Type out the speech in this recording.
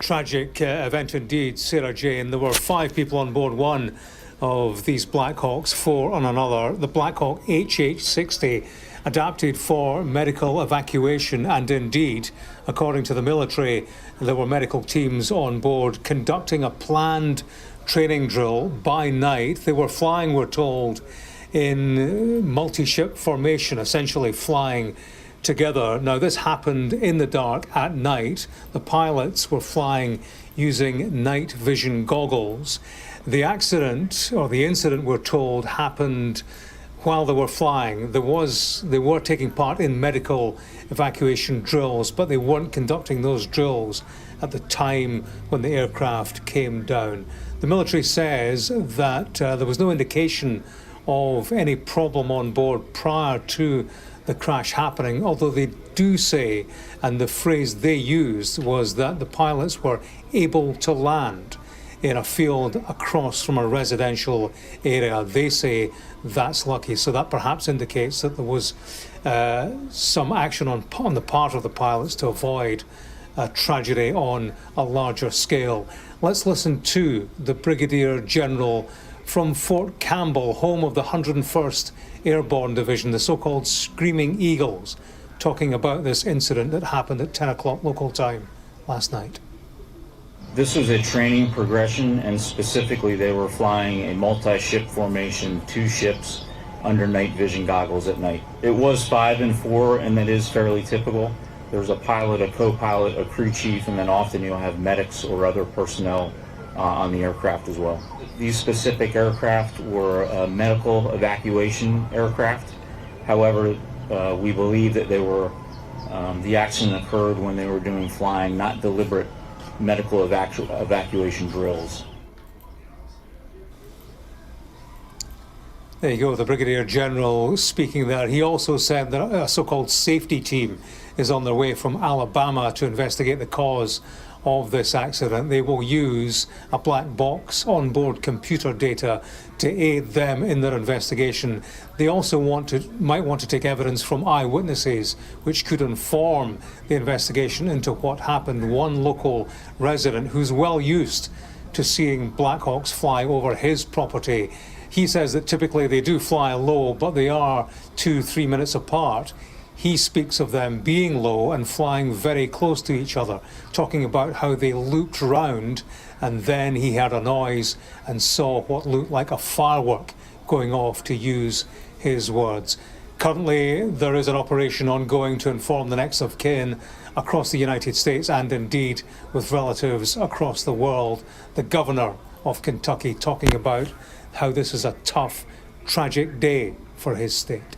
Tragic event indeed, Sarah Jane. There were 5 people on board one of these Blackhawks, 4 on another. The Blackhawk HH-60 adapted for medical evacuation, and indeed, according to the military, there were medical teams on board conducting a planned training drill by night. They were flying, we're told, in multi-ship formation, essentially flying together. Now, this happened in the dark at night. The pilots were flying using night vision goggles. The accident, or the incident, we're told, happened while they were flying. They were taking part in medical evacuation drills, but they weren't conducting those drills at the time when the aircraft came down. The military says that there was no indication of any problem on board prior to the crash happening, although they do say, and the phrase they used was that the pilots were able to land in a field across from a residential area. They say that's lucky, so that perhaps indicates that there was some action on the part of the pilots to avoid a tragedy on a larger scale. Let's listen to the Brigadier General from Fort Campbell, home of the 101st Airborne Division, the so-called Screaming Eagles, talking about this incident that happened at 10 o'clock local time last night. This was a training progression, and specifically they were flying a multi-ship formation, 2 ships under night vision goggles at night. It was 5 and 4, and that is fairly typical. There's a pilot, a co-pilot, a crew chief, and then often you'll have medics or other personnel on the aircraft as well. These specific aircraft were medical evacuation aircraft. However, we believe that they were, the accident occurred when they were doing flying, not deliberate medical evacuation drills. There you go, the Brigadier General speaking there. He also said that a so-called safety team is on their way from Alabama to investigate the cause of this accident. They will use a black box onboard computer data to aid them in their investigation. They also might want to take evidence from eyewitnesses, which could inform the investigation into what happened. One local resident who's well used to seeing Blackhawks fly over his property, he says that typically they do fly low, but they are 2-3 minutes apart. He speaks of them being low and flying very close to each other, talking about how they looped round, and then he heard a noise and saw what looked like a firework going off, to use his words. Currently, there is an operation ongoing to inform the next of kin across the United States and indeed with relatives across the world. The governor of Kentucky talking about how this is a tough, tragic day for his state.